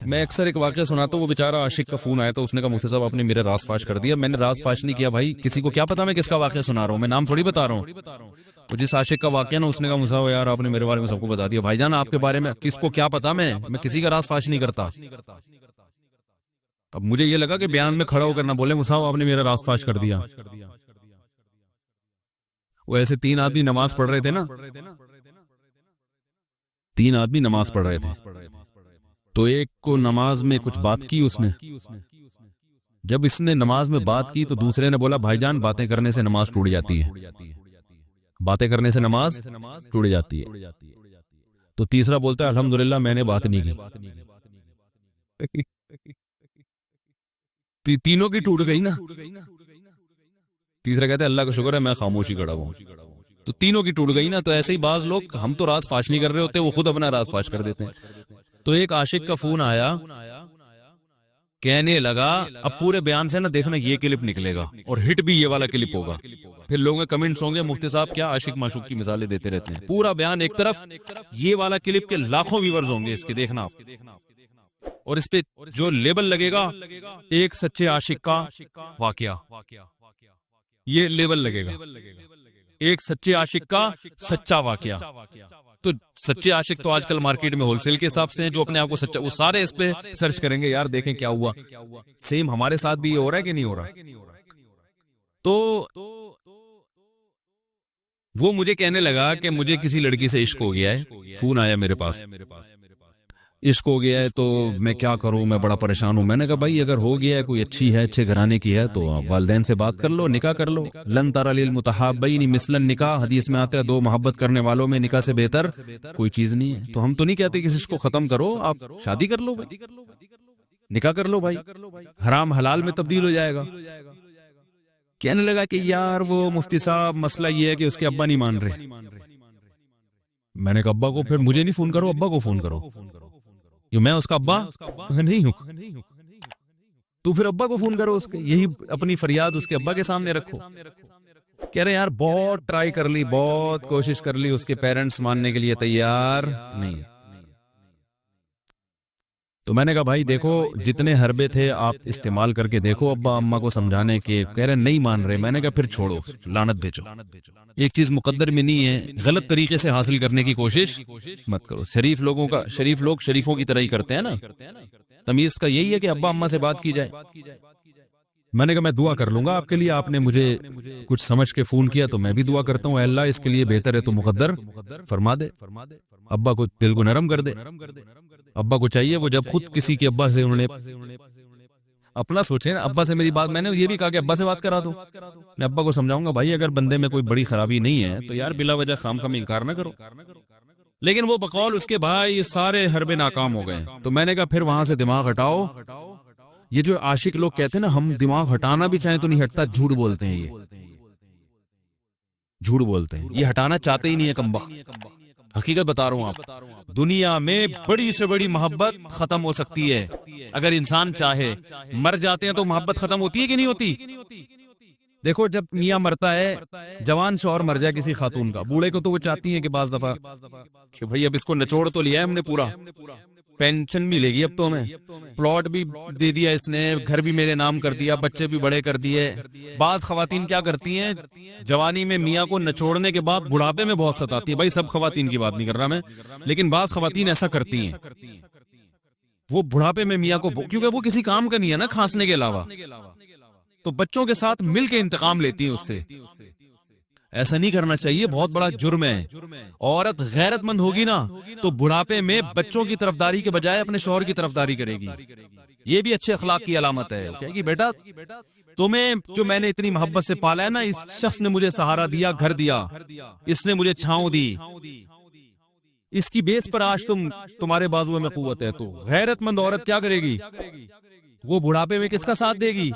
मैं अक्सर एक वाकया सुनाता हूँ, वो बेचारा आशिक का फोन आया तो उसने कहा मुफ्ती साहब आपने मेरा राज फाश कर दिया। मैंने राज फाश नहीं किया भाई, किसी को क्या पता मैं किसका वाकया सुना रहा हूँ, मैं नाम थोड़ी बता रहा हूँ। तो जिस आशिक का वाकया ना, उसने कहा मुझे यार आपने मेरे बारे में सबको बता दिया। भाईजान आपके बारे में किसको क्या पता, मैं किसी का राज फाश नहीं करता। अब मुझे ये लगा कि बयान में खड़ा होकर ना बोले मुसाहब आपने मेरा राज फाश कर दिया। वो ऐसे तीन आदमी नमाज पढ़ रहे थे ना, तीन आदमी नमाज पढ़ रहे थे, तो एक को नमाज में कुछ बात की उसने। जब इसने नमाज में बात की तो दूसरे ने बोला भाईजान बातें करने से नमाज टूट जाती है, बातें करने से नमाज टूट जाती है। तो तीसरा बोलता है अल्हम्दुलिल्लाह मैंने बात नहीं की। तीनों की टूट गई ना। तीसरा कहता है अल्लाह का शुक्र है मैं खामोशी खड़ा हूं। तो तीनों की टूट गई ना। तो ऐसे ही बाज लोग, हम तो राज फाश नहीं कर रहे होते, वो खुद अपना राज फाश कर देते हैं। तो एक आशिक का फोन आया, कहने लगा अब पूरे बयान से ना देखना ये क्लिप निकलेगा और हिट भी ये वाला क्लिप होगा। फिर लोगों के कमेंट्स होंगे मुफ्ती साहब क्या आशिक माशूक की मिसालें देते रहते हैं। पूरा बयान एक तरफ, ये वाला क्लिप के लाखों व्यूअर्स होंगे इसके, देखना आप। और इस पे जो लेबल लगेगा एक सच्चे आशिक का वाकया, ये लेबल लगेगा एक सच्चे आशिक का सच्चा वाकया। तो सच्चे आशिक तो आजकल मार्केट में होलसेल के हिसाब से हैं, जो अपने आप को सच्चा, वो सारे इस पे सर्च करेंगे यार देखें क्या हुआ। सेम हमारे साथ भी ये हो रहा है कि नहीं हो रहा। तो वो मुझे कहने लगा कि मुझे किसी लड़की से इश्क हो गया है, फोन आया मेरे पास, इश्क हो गया है तो मैं क्या करूं, मैं बड़ा परेशान हूं। मैंने कहा भाई अगर हो गया है, कोई अच्छी है, अच्छे घराने की है, तो वालिदैन से बात कर लो, निकाह कर लो। लन तरा लिल मुतहाब्बैनि मिसलन निकाह, हदीस में आता है दो मोहब्बत करने वालों में निकाह से बेहतर कोई चीज नहीं है। तो हम तो नहीं कहते किसी को खत्म करो, आप शादी कर लो भाई, निकाह कर लो भाई, हराम हलाल में तब्दील हो जाएगा। कहने लगा कि यार वो मुफ्ती साहब मसला ये है कि उसके अब्बा नहीं मान रहे। मैंने कहा अब्बा को फिर मुझे नहीं फोन करो, अब्बा को फोन करो। यो मैं उसका अब्बा नहीं हूं, तू फिर अब्बा को फोन करो उसके, यही अपनी फरियाद उसके अब्बा के सामने रखो। कह रहे यार बहुत ट्राई कर ली, बहुत कोशिश कर ली, उसके पेरेंट्स मानने के लिए तैयार नहीं। तो मैंने कहा भाई देखो जितने हरबे थे आप इस्तेमाल करके देखो अब्बा अम्मा को समझाने के, कह रहे नहीं मान रहे। मैंने कहा फिर छोड़ो, लानत भेजो। एक चीज मुकद्दर में नहीं है, गलत तरीके से हासिल करने की कोशिश मत करो। शरीफ लोगों का, शरीफ लोग शरीफों की तरह ही करते हैं ना। तमीज का यही है कि अब्बा अम्मा से बात की जाए। मैंने कहा मैं दुआ कर लूंगा आपके लिए, आपने मुझे कुछ समझ के फोन किया तो मैं भी दुआ करता हूँ अल्लाह इसके लिए बेहतर है तो मुकद्दर फरमा दे, अब्बा को दिल को नरम कर दे। अब्बा को चाहिए वो जब खुद किसी के अब्बा से उन्होंने अपना सोचे ना, अब्बा से मेरी बात, मैंने ये भी कहा कि अब्बा से बात करा दो। मैं अब्बा को समझाऊंगा भाई अगर बंदे में कोई बड़ी खराबी नहीं है तो यार बिला वजह खाम में इनकार ना करो। लेकिन वो बकौल उसके भाई ये सारे हरबे नाकाम हो गए। तो मैंने कहा फिर वहां से दिमाग हटाओ। ये जो आशिक लोग कहते हैं ना हम दिमाग हटाना भी चाहें तो नहीं हटता, झूठ बोलते हैं, ये झूठ बोलते हैं, ये हटाना चाहते ही नहीं है कमबख्त। हकीकत बता रहा हूं आप, दुनिया में बड़ी से बड़ी मोहब्बत खत्म हो सकती है अगर इंसान चाहे। मर जाते हैं तो मोहब्बत खत्म होती है कि नहीं होती। देखो जब मियाँ मरता है, जवान शौहर मर जाए किसी खातून का, बूढ़े को तो वो चाहती है कि बाज दफा कि भाई अब इसको निचोड़ तो लिया है हमने पूरा, पेंशन मिलेगी अब तो हमें, प्लॉट भी दे दिया इसने, घर भी मेरे नाम कर दिया, बच्चे भी बड़े कर दिए। बाज खवातीन क्या करती हैं, जवानी में मियाँ को नचोड़ने के बाद बुढ़ापे में बहुत सताती है। भाई सब खवातीन की बात नहीं कर रहा मैं, लेकिन बाज खवातीन ऐसा करती हैं, वो बुढ़ापे में मियाँ को, क्योंकि वो किसी काम का नहीं है ना खांसने के अलावा, तो बच्चों के साथ मिलके इंतकाम लेती है उससे। ऐसा नहीं करना चाहिए, बहुत बड़ा जुर्म है। औरत गैरतमंद होगी ना तो बुढ़ापे में बच्चों की तरफदारी के बजाय अपने शौहर की तरफदारी करेगी। ये भी अच्छे अखलाक की अलामत है। कहेगी बेटा तुम्हें जो मैंने इतनी मोहब्बत से पाला है ना, इस शख्स ने मुझे सहारा दिया, घर दिया, इसने मुझे छांव दी, इसकी बेस पर आज तुम्हारे बाजुओं में कुव्वत है। तो गैरतमंद औरत क्या करेगी, वो बुढ़ापे में किसका साथ देगी,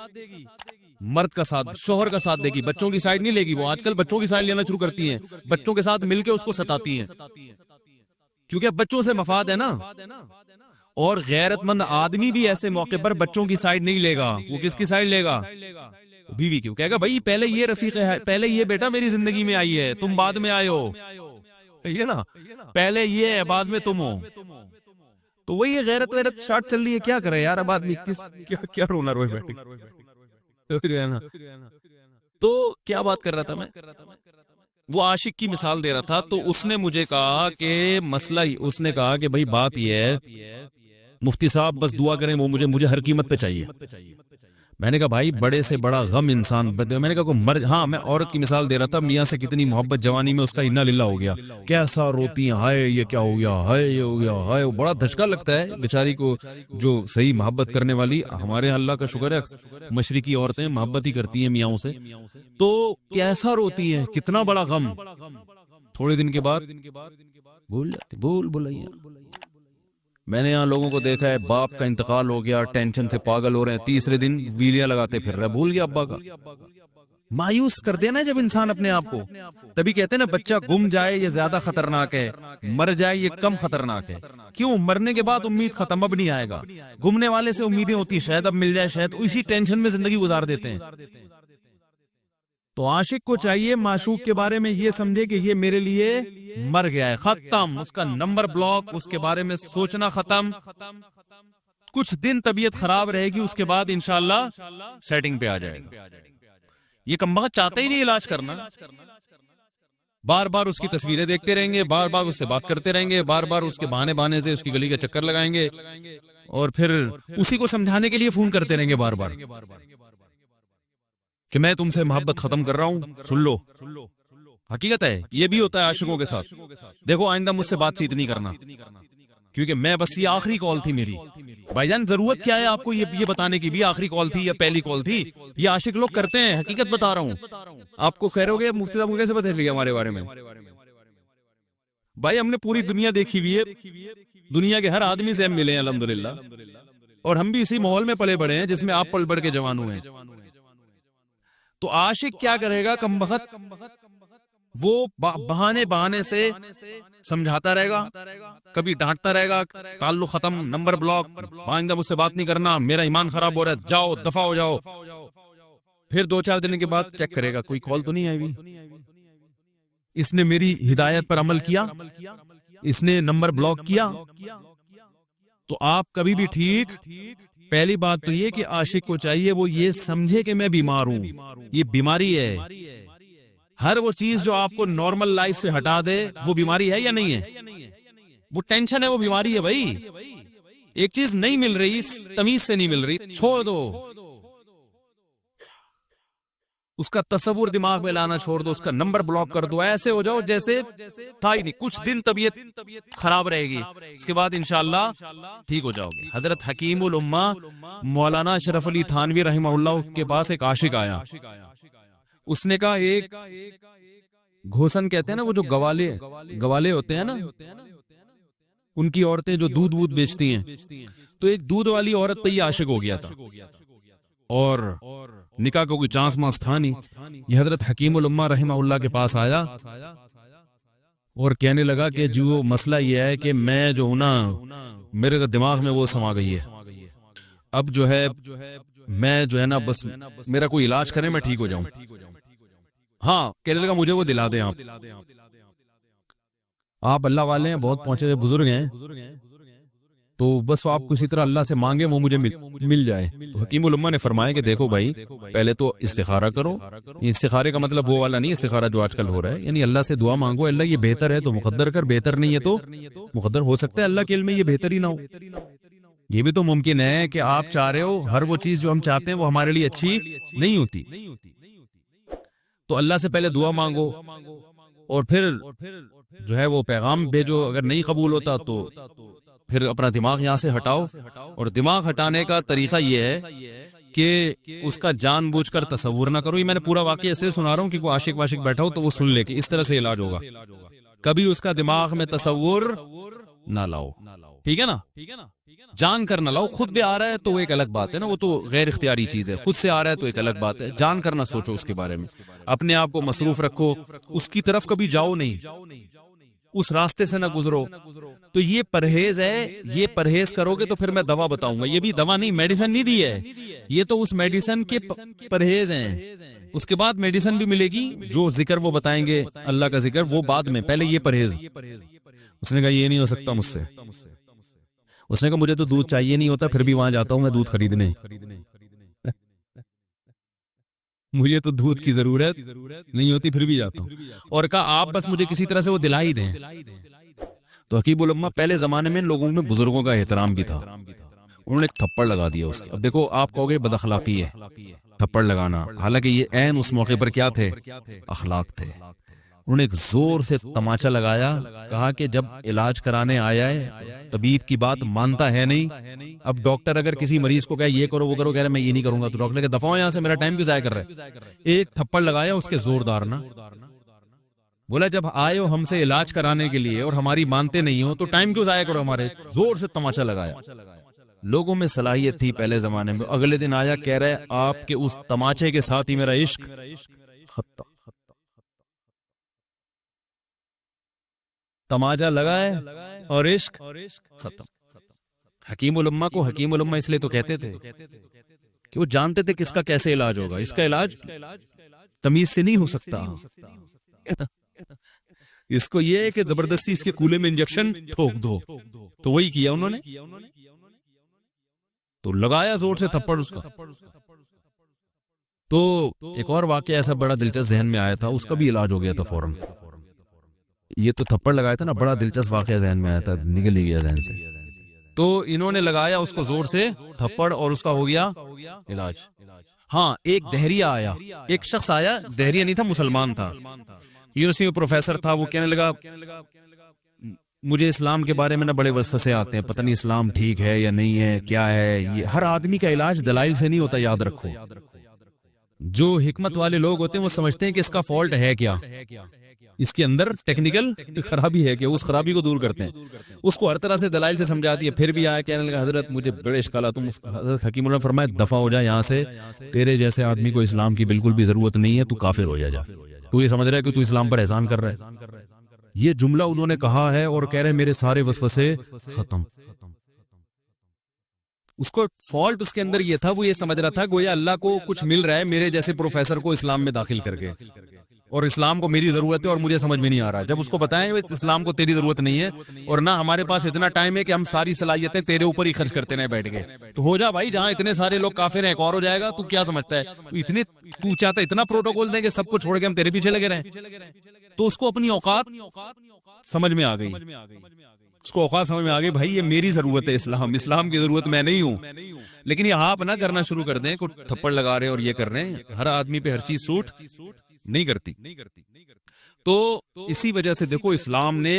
मर्द का साथ, शोहर का साथ देगी, बच्चों की साइड नहीं लेगी। वो आजकल बच्चों की साइड लेना शुरू करती हैं, बच्चों के साथ मिलकर उसको सताती हैं, क्योंकि अब बच्चों से मफाद है ना। और गैरतमंद आदमी भी ऐसे मौके पर बच्चों की साइड नहीं लेगा। वो किसकी साइड लेगा, बीवी की। कहेगा भाई पहले ये रफीक है, पहले ये बेटा मेरी जिंदगी में आई है, तुम बाद में आए हो, ये ना, पहले ये है बाद में तुम हो। तो वही है, गैरत वैरत स्टार्ट चल रही है, क्या करे यार, अब आदमी किस क्या क्या रोना रोए बैठे, तो फिर है ना। तो क्या बात कर रहा था मैं, वो आशिक की मिसाल दे रहा था, तो उसने मुझे कहा कि मसला ही, उसने कहा कि भाई बात ये है मुफ्ती साहब बस दुआ करें, वो मुझे मुझे हर कीमत पे चाहिए। मैंने कहा भाई बड़े से बड़ा गम इंसान, मैंने कहा को मर, हाँ मैं औरत की मिसाल दे रहा था, मियाँ से कितनी मोहब्बत जवानी में, उसका इन्ना लिल्ला हो गया, कैसा रोती है, हाय ये क्या हो गया, हाय ये हो गया, हाय, वो बड़ा धचका लगता है बेचारी को, जो सही मोहब्बत करने वाली। हमारे अल्लाह का शुक्र है मशरिकी औरतें मोहब्बत ही करती हैं मियाँओं से, तो कैसा रोती है, कितना बड़ा गम। थोड़े दिन के बाद भूल जाती, भूल भुलैया। मैंने यहाँ लोगों को देखा है, बाप का इंतकाल हो गया, टेंशन से पागल हो रहे हैं, तीसरे दिन वीलिया लगाते फिर रहे, भूल गया अब्बा का। मायूस कर देना जब इंसान अपने आप को, तभी कहते हैं ना बच्चा गुम जाए ये ज्यादा खतरनाक है, मर जाए ये कम खतरनाक है। क्यों? मरने के बाद उम्मीद खत्म, अब नहीं आएगा। गुमने वाले से उम्मीदें होती, शायद अब मिल जाए, शायद, इसी टेंशन में जिंदगी गुजार देते हैं। तो आशिक को चाहिए माशूक के बारे में ये समझे कि ये मेरे लिए मर गया है, खत्म, उसका नंबर ब्लॉक, उसके बारे में सोचना खत्म। कुछ दिन तबीयत खराब रहेगी, उसके बाद इंशाल्लाह सेटिंग पे आ जाएगा। ये कम्बख्त चाहता ही नहीं इलाज करना, बार बार उसकी तस्वीरें देखते रहेंगे, बार बार उससे बात करते रहेंगे, बार बार उसके बहाने बहाने से उसकी गली का चक्कर लगाएंगे, और फिर उसी को समझाने के लिए फोन करते रहेंगे बार बार कि मैं तुमसे मोहब्बत खत्म कर रहा हूं, सुन लो। हकीकत है, ये भी होता है आशिकों के साथ। देखो आइंदा मुझसे बातचीत नहीं करना, क्योंकि मैं बस, ये आखिरी कॉल थी मेरी। भाईजान जरूरत क्या है आपको ये बताने की भी आखिरी कॉल थी या पहली कॉल थी? ये आशिक लोग करते हैं, हकीकत बता रहा हूँ आपको। कह रहे हो मुफ्ती साहब को कैसे पता चल गया हमारे बारे में? भाई हमने पूरी दुनिया देखी हुई है, दुनिया के हर आदमी से हम मिले हैं अल्हम्दुलिल्लाह, और हम भी इसी माहौल में पले बड़े हैं जिसमें आप पल बढ़ के जवान हुए हैं। तो आशिक क्या करेगा कमबख्त, वो बहाने बहाने से समझाता रहेगा, कभी डांटता रहेगा, ताल्लुक खत्म, नंबर ब्लॉक, आइंदा मुझसे बात नहीं करना, मेरा ईमान खराब हो रहा है, जाओ दफा हो जाओ। फिर 2-4 दिन के बाद चेक करेगा कोई कॉल तो नहीं आई, इसने मेरी हिदायत पर अमल किया, इसने नंबर ब्लॉक किया। तो आप कभी भी ठीक, पहली बात तो ये कि आशिक को चाहिए वो ये समझे कि मैं बीमार हूं, ये बीमारी है। हर वो चीज जो आपको नॉर्मल लाइफ से हटा दे, वो बीमारी है या नहीं है? वो टेंशन है, वो बीमारी है भाई। एक चीज नहीं मिल रही, तमीज से नहीं मिल रही, छोड़ दो, उसका तस्वुर दिमाग में लाना छोड़ दो, उसका नंबर ब्लॉक कर दो, ऐसे हो जाओ जैसे था ही नहीं। कुछ दिन तबीयत खराब रहेगी, उसके बाद इंशाअल्लाह ठीक हो जाओगे। हजरत हकीमुल उम्मा मौलाना अशरफ अली थानवी रहमहुल्लाह के पास एक आशिक आया, उसने कहा, एक घोसन कहते हैं ना, वो जो गवाले होते हैं ना, उनकी औरतें जो दूध वूध बेचती हैं, तो एक दूध वाली औरत पे ये आशिक हो गया था, और निकाह को कोई चांस मांस था नहीं। ये हजरत हकीमुल उम्मा रहमहुल्लाह के पास आया और कहने लगा कि जो मसला ये है कि मैं जो हूं ना, मेरे दिमाग में वो समा गई है, अब जो है मैं जो है ना, बस मेरा कोई इलाज करे, मैं ठीक हो जाऊं। हाँ, कहने लगा मुझे वो दिला दें आप अल्लाह वाले हैं, बहुत पहुंचे हुए बुजुर्ग हैं, तो बस आप किसी तरह अल्लाह से मांगे वो मुझे मिल जाए। तो हकीमुल उम्मा ने फरमाया कि देखो भाई, पहले तो इस्तिखारा करो। इस्तिखारे का मतलब वो वाला नहीं इस्तिखारा जो आजकल हो रहा है, यानी अल्लाह से दुआ मांगो, अल्लाह ये बेहतर है तो मुकद्दर कर, बेहतर नहीं है तो मुकद्दर हो सकता है अल्लाह के इल्म में ये बेहतर ही ना हो। ये भी तो मुमकिन है कि आप चाह रहे हो हर वो चीज जो हम चाहते हैं वो हमारे लिए अच्छी नहीं होती, तो अल्लाह से पहले दुआ मांगो, और फिर जो है वो पैगाम भेजो। अगर नहीं कबूल होता तो फिर अपना दिमाग यहाँ से हटाओ, और दिमाग हटाने का तरीका ये है कि उसका जानबूझकर तसव्वुर ना करो। ये मैंने पूरा वाकया ऐसे सुना रहा हूँ कि कोई आशिक वाशिक बैठा हो तो वो सुन ले कि इस तरह से इलाज होगा। कभी उसका दिमाग में तसव्वुर ना लाओ, ठीक है ना, जान कर ना लाओ। खुद भी आ रहा है तो वो एक अलग बात है ना, वो तो गैर इख्तियारी चीज है। खुद से आ रहा है तो एक अलग बात है, जान कर ना सोचो उसके बारे में, अपने आप को मसरूफ रखो, उसकी तरफ कभी जाओ नहीं, उस रास्ते से ना गुजरो। तो ये परहेज है, ये परहेज करोगे तो फिर मैं दवा बताऊंगा। ये भी दवा नहीं, मेडिसिन नहीं दी है, ये तो उस मेडिसिन के परहेज हैं। उसके बाद मेडिसिन भी मिलेगी, जो जिक्र वो बताएंगे अल्लाह का जिक्र, वो बाद में, पहले ये परहेज। उसने कहा ये नहीं हो सकता मुझसे। उसने कहा मुझे तो दूध चाहिए नहीं होता, फिर भी वहां जाता हूं मैं दूध खरीदने, मुझे तो दूध की जरूरत नहीं होती फिर भी जाता हूँ। और कहा आप बस मुझे किसी तरह से वो दिला ही दें। तो हकीमुल उम्मा, पहले जमाने में लोगों में बुजुर्गों का एहतराम भी था, उन्होंने एक थप्पड़ लगा दिया उसके। अब देखो आप कहोगे बदअखलाकी है थप्पड़ लगाना, हालांकि ये ऐन उस मौके पर क्या थे, अखलाक थे। उन्होंने एक जोर से तमाचा लगाया, कहा कि जब इलाज कराने आया है तबीब की बात मानता है नहीं। अब डॉक्टर अगर किसी मरीज को कहे ये करो वो करो, कह रहे मैं ये नहीं करूंगा, तो डॉक्टर के दफा हो यहाँ से, मेरा टाइम क्यों जाया कर रहा है। एक थप्पड़ लगाया उसके जोरदार ना, बोला जब आए हो हमसे इलाज कराने के लिए और हमारी मानते नहीं हो तो टाइम क्यों जाया करो हमारे। जोर से तमाचा लगाया। लोगों में सलाहियत थी पहले जमाने में। अगले दिन आया, कह रहा है आपके उस तमाचे के साथ ही मेरा इश्क खत्म। तमाचा लगा है और इश्क खत्म। हकीमुल उम्मा को हकीमुल उम्मा इसलिए तो कहते थे कि वो जानते थे किसका कैसे इलाज होगा। इसका इलाज तमीज से नहीं हो सकता। इसको ये है कि जबरदस्ती इसके कूले में इंजेक्शन ठोक दो, तो वही किया उन्होंने, तो लगाया जोर से थप्पड़ उसका। तो एक और वाकया ऐसा बड़ा दिलचस्प जहन में आया था, उसका भी इलाज हो गया था फौरन। ये तो थप्पड़ लगाया था ना, बड़ा दिलचस्प वाकया जहन में आया था, निकल ही गया जहन से। तो इन्होंने लगाया उसको जोर से थप्पड़ और उसका हो गया इलाज। हाँ, एक दहरिया आया, एक शख्स आया, दहरिया नहीं था, मुसलमान था, यूनिवर्सिटी में प्रोफेसर था। वो कहने लगा मुझे इस्लाम के बारे में ना बड़े वसवसे आते हैं, पता नहीं इस्लाम ठीक है या नहीं है, क्या है ये। हर आदमी का इलाज दलाइल से नहीं होता, याद रखो। जो हिकमत वाले लोग होते हैं वो समझते हैं कि इसका फॉल्ट है क्या, इसके अंदर टेक्निकल खराबी है कि उस खराबी को दूर करते हैं। उसको हर तरह से दलाइल से समझाती है, फिर भी आया कहने लगा हजरत मुझे बड़े इश्काल। तुम हजरत हकीमुल्लाह ने फरमाया दफा हो जाए यहाँ से, तेरे जैसे आदमी को इस्लाम की बिल्कुल भी जरूरत नहीं है, तू काफिर हो जा। तू ये समझ रहा है कि तू इस्लाम पर एहसान कर रहा है। ये जुमला उन्होंने कहा है और कह रहे मेरे सारे वसवसे खत्म। उसको फॉल्ट उसके अंदर ये था, वो ये समझ रहा था गोया अल्लाह को कुछ मिल रहा है मेरे जैसे प्रोफेसर को इस्लाम में दाखिल करके, और इस्लाम को मेरी जरूरत है और मुझे समझ में नहीं आ रहा है। जब उसको बताएं इस्लाम को तेरी जरूरत नहीं है और ना हमारे पास इतना टाइम है कि हम सारी सलाहियतें तेरे ऊपर ही खर्च करते रहे बैठ गए, तो हो जा भाई, जहां इतने सारे लोग काफिर हैं एक और हो जाएगा। तू क्या समझता है, तू चाहता इतना प्रोटोकॉल दें कि सबको छोड़ के हम तेरे पीछे लगे रहें। तो उसको अपनी औकात समझ में आ गई, उसको औकात समझ में आ गई, भाई ये मेरी जरूरत है, इस्लाम की जरूरत मैं नहीं हूं। लेकिन ये आप ना करना शुरू कर दें, कुछ थप्पड़ लगा रहे हैं और ये कर रहे हैं, हर आदमी पे हर चीज सूट नहीं करती। तो इसी वजह से देखो इस्लाम ने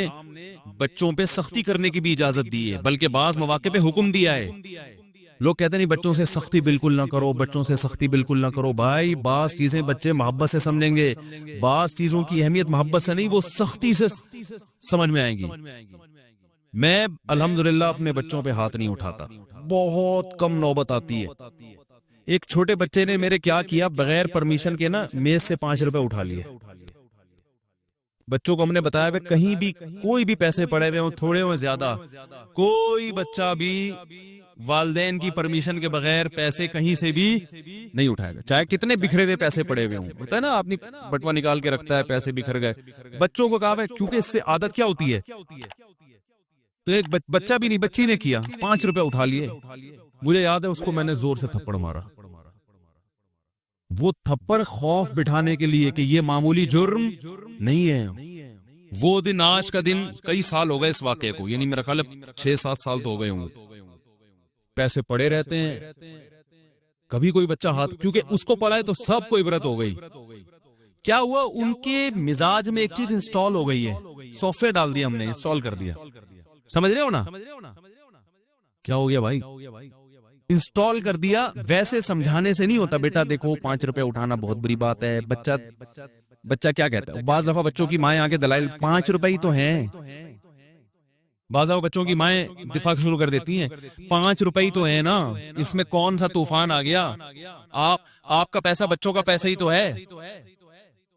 बच्चों पे सख्ती करने की भी इजाजत दी है, बल्कि बाज मौके पे हुक्म दिया है। लोग कहते नहीं बच्चों से सख्ती बिल्कुल ना करो, बच्चों से सख्ती बिल्कुल ना करो। भाई बास चीजें बच्चे मोहब्बत से समझेंगे, बास चीजों की अहमियत मोहब्बत से नहीं, वो सख्ती से समझ में आएंगी। मैं अल्हम्दुलिल्लाह अपने बच्चों पे हाथ नहीं उठाता, बहुत कम नौबत आती है। एक छोटे बच्चे ने मेरे क्या किया, बगैर परमिशन के ना मेज से 5 रुपए उठा लिए। बच्चों को हमने बताया वे कहीं भी कोई भी पैसे पड़े हुए हों, थोड़े हो ज्यादा, कोई बच्चा भी वालदेन की परमिशन के बगैर पैसे कहीं से भी नहीं उठाएगा, चाहे कितने बिखरे हुए पैसे पड़े हुए हों। होता है ना आदमी बटवा निकाल के रखता है, पैसे बिखर गए। बच्चों को कहा है, क्योंकि इससे आदत क्या होती है। तो एक बच्चा भी नहीं, बच्ची ने किया, 5 रुपए उठा लिए। मुझे याद है उसको मैंने जोर से थप्पड़ मारा। वो थप्पड़ खौफ बिठाने के लिए कि ये मामूली जुर्म नहीं है। वो दिन, आज का दिन, कई साल हो गए इस वाकये को, यानी मेरा ख्याल 6-7 साल तो हो गए होंगे। पैसे पड़े रहते हैं, कभी कोई बच्चा हाथ, क्योंकि उसको पड़ा है तो सबको इबरत हो गई। क्या हुआ, उनके मिजाज में एक चीज इंस्टॉल हो गई है, सॉफ्टवेयर डाल दिया हमने, इंस्टॉल कर दिया। समझ रहे हो ना क्या हो गया भाई, इंस्टॉल कर दिया। वैसे समझाने से नहीं होता, बेटा देखो 5 रुपए उठाना बहुत बुरी बात है। बच्चा क्या कहता है, बाज दफा बच्चों की माएं आके दलाइल, 5 रुपए ही तो हैं। बाज दफा बच्चों की माएं दिफा शुरू कर देती हैं, 5 रुपए ही तो है ना, इसमें कौन सा तूफान आ गया। आपका पैसा बच्चों का पैसा ही तो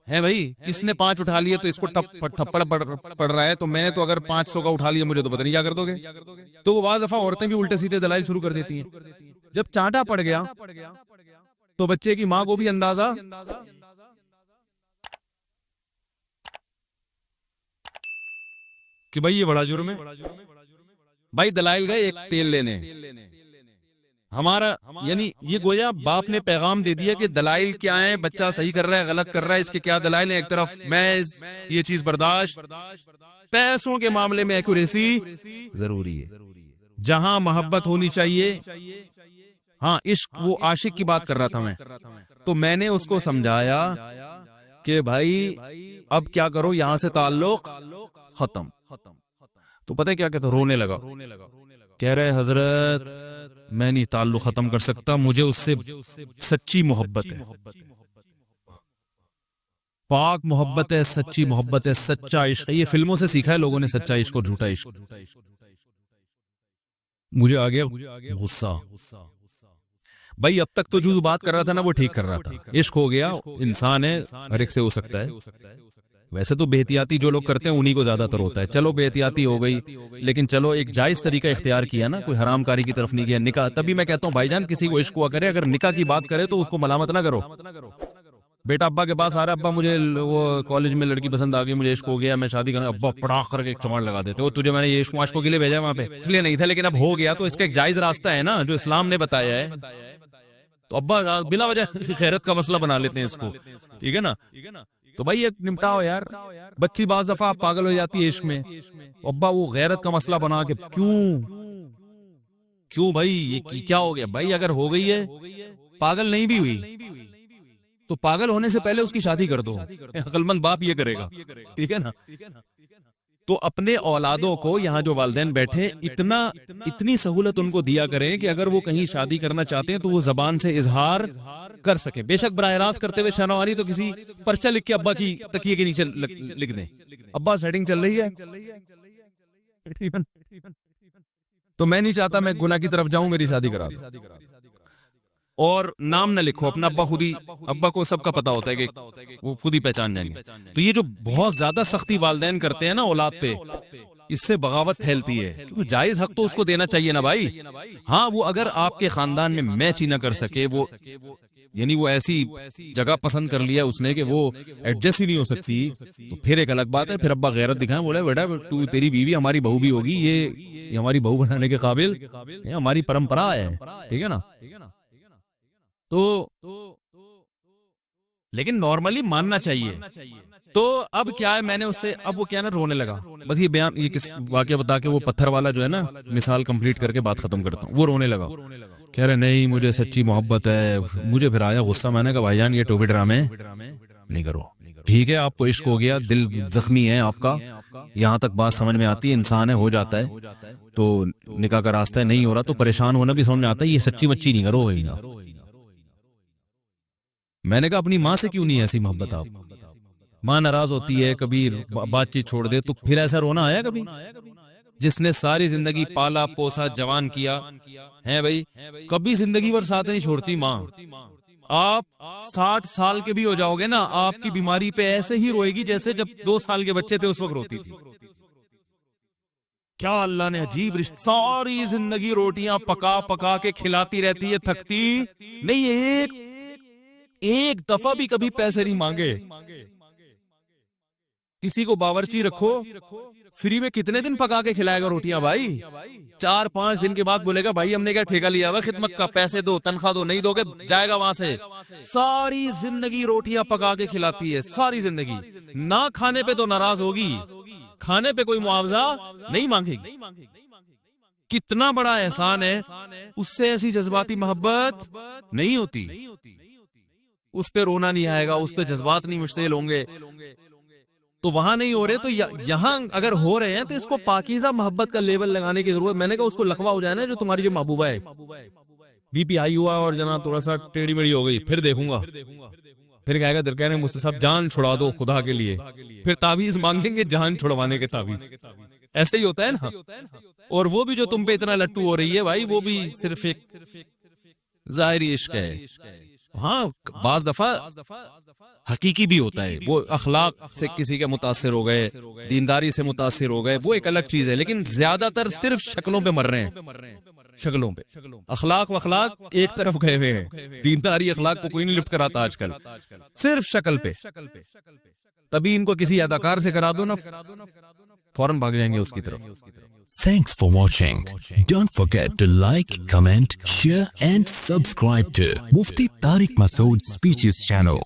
है भाई। इसने 5 उठा लिए तो इसको थप्पड़ पड़ रहा है, तो मैंने तो अगर 500 का उठा लिया, मुझे तो पता नहीं क्या कर दोगे। तो वो बाज़ दफा औरतें भी उल्टे सीधे दलाइल शुरू कर देती हैं। जब चांटा पड़ गया तो बच्चे की मां को भी अंदाजा कि भाई ये बड़ा जुर्म है। भाई दलाइल गए एक तेल लेने, हमारा यानी ये गोया बाप ने पैगाम दे दिया कि दलाइल क्या है, बच्चा सही कर रहा है गलत कर रहा है, इसके क्या दलाइल है। एक तरफ मैज ये चीज बर्दाश्त, पैसों के मामले में एक्यूरेसी जरूरी है, जहां मोहब्बत होनी चाहिए। हाँ इश्क, वो आशिक की बात कर रहा था मैं, तो मैंने उसको समझाया कि भाई अब क्या करो, यहां से ताल्लुक खत्म। तो पता है क्या कहता, रोने लगा, कह रहे हजरत मैं नहीं ताल्लुक खत्म कर सकता, मुझे उससे सच्ची मोहब्बत है, पाक मोहब्बत है, सच्ची मोहब्बत है, सच्चा इश्क है। ये फिल्मों से सीखा है लोगों ने, सच्चा इश्क और झूठा इश्क। मुझे आ गया गुस्सा। भाई अब तक तो जो बात कर रहा था ना वो ठीक कर रहा था, इश्क हो गया, इंसान है, हर एक से हो सकता है। वैसे तो बेहतियाती जो लोग करते हैं उन्हीं को ज्यादातर होता है, चलो बेहतियाती हो गई, लेकिन चलो एक जायज तरीका इख्तियार किया ना, कोई हरामकारी की तरफ नहीं गया। निकाह, तभी मैं कहता हूँ भाईजान किसी को इश्क हुआ करे, अगर निकाह की बात करे तो उसको मलामत ना करो। बेटा अब्बा के पास आ रहा है, अब्बा मुझे वो कॉलेज में लड़की पसंद आ गई, मुझे इश्क हो गया, मैं शादी करना, अब्बा पड़ाख करके एक चमाड़ लगा देते, वो तुझे मैंने ये इश्क के लिए भेजा वहां पे, इसलिए नहीं था, लेकिन अब हो गया तो इसका एक जायज रास्ता है ना जो इस्लाम ने बताया है। तो अब्बा बिला वजह खैरत का मसला बना लेते हैं इसको, ठीक है ना। तो भाई एक निपटाओ यार, बच्ची बाज दफा पागल हो जाती है इश्क में, अब्बा वो गैरत का मसला बना के क्यों भाई ये क्या हो गया भाई, अगर हो गई है, पागल नहीं भी हुई तो पागल होने से पहले उसकी शादी कर दो, अक्लमंद बाप ये करेगा, ठीक है ना। तो अपने औलादों को, यहाँ जो वालिदैन बैठे, इतनी सहूलत उनको दिया करें कि अगर वो कहीं शादी करना चाहते हैं तो वो जबान से इजहार कर सके। बेशक बराह रास्त करते हुए शर्म आ रही तो किसी पर्चा लिख के अब्बा की तकिए के नीचे लिख दें, अब्बा सेटिंग चल रही है। तो मैं नहीं चाहता मैं गुनाह की तरफ जाऊं, मेरी शादी करा दो। और नाम न लिखो अपना, अब्बा खुद ही, अब्बा को सबका पता होता है कि वो खुद ही पहचान जाएंगे। तो ये जो बहुत ज्यादा सख्ती वालिदैन करते हैं ना औलाद पे, इससे बगावत फैलती है, क्योंकि जायज हक तो उसको देना चाहिए ना भाई। हाँ वो अगर आपके खानदान में मैच ही ना कर सके, वो यानी वो ऐसी जगह पसंद कर लिया उसने कि वो एडजस्ट ही नहीं हो सकती, तो फिर एक अलग बात है, फिर अब्बा गैरत दिखाएं, बोले बेटा तू, तेरी बीवी हमारी बहू भी होगी, ये हमारी बहू बनाने के काबिल, ये हमारी परंपरा है, ठीक है ना। तो लेकिन नॉर्मली मानना चाहिए। तो अब क्या है, मैंने उससे, अब वो क्या ना रोने लगा, बस ये बयान, ये किस वाकया बता के वो पत्थर वाला जो है ना मिसाल कंप्लीट करके बात खत्म करता हूँ। वो रोने लगा, कह रहे नहीं मुझे सच्ची मोहब्बत है। मुझे फिर आया गुस्सा, मैंने कहा भाईजान ये टोपी ड्रामे नहीं करो, ठीक है आपको इश्क हो गया, दिल जख्मी है आपका, यहाँ तक बात समझ में आती है, इंसान है, हो जाता है, तो निकाह का रास्ता है, नहीं हो रहा तो परेशान होना भी समझ में आता है, ये सच्ची मच्ची नहीं करो। मैंने कहा अपनी माँ से क्यों नहीं ऐसी मोहब्बत, आप माँ नाराज होती है, कभी बातचीत छोड़ दे, तो फिर ऐसा रोना आया कभी? जिसने सारी जिंदगी पाला पोसा जवान किया है भाई, कभी जिंदगी भर साथ नहीं छोड़ती माँ। आप 60 साल के भी हो जाओगे ना, आपकी बीमारी पे ऐसे ही रोएगी जैसे जब 2 साल के बच्चे थे उस वक्त रोती थी। क्या अल्लाह ने अजीब रिश्ता, सारी जिंदगी रोटियां पका पका के खिलाती रहती है, थकती नहीं, एक दफा भी कभी पैसे नहीं मांगे। किसी को बावर्ची रखो, फ्री में कितने दिन पका के खिलाएगा रोटियां भाई? 4-5 दिन के बाद बोलेगा भाई हमने क्या ठेका लिया हुआ खिदमत का, पैसे दो, तनख्वाह दो, नहीं दोगे जाएगा वहां से। सारी जिंदगी रोटियां पका के खिलाती है, सारी जिंदगी। ना खाने पे तो नाराज होगी, खाने पे कोई मुआवजा नहीं मांगेगी। कितना बड़ा एहसान है, उससे ऐसी जज्बाती मोहब्बत नहीं होती, उस पे रोना नहीं आएगा, उस पे जज्बात नहीं मुश्तिल होंगे। तो वहां नहीं हो रहे, तो यहाँ अगर हो रहे हैं तो इसको पाकीज़ा मोहब्बत का लेवल लगाने की जरूरत। मैंने कहा उसको लकवा हो जाए ना, जो तुम्हारी जो महबूबा है, बीपी हाई हुआ और जना थोड़ा सा टेढ़ी मेढ़ी हो गई, फिर देखूंगा, फिर कहेगा दिल कह रहे मुझसे साहब जान छुड़ा दो खुदा के लिए, फिर तावीज मांगेंगे जान छुड़वाने के तावीज। ऐसे ही होता है ना। और वो भी जो तुम पे इतना लट्टू हो रही है भाई, वो भी सिर्फ एक जाहिरी इश्क है। हाँ बाज दफा हकीकी भी होता है, वो अखलाक से किसी के मुतासिर हो गए, दीनदारी से मुतासिर हो गए, वो एक अलग चीज है। लेकिन ज्यादातर सिर्फ शक्लों पे मर रहे हैं, शक्लों पे। अखलाक वखलाक एक तरफ गए हुए हैं, दीनदारी अखलाक को कोई नहीं लिफ्ट कराता आजकल, सिर्फ शक्ल पे। तभी इनको किसी अदाकार से करा दो ना, फौरन भाग जाएंगे उसकी तरफ। Thanks for watching. Don't forget to like, comment, share and subscribe to Mufti Tariq Masood Speeches channel.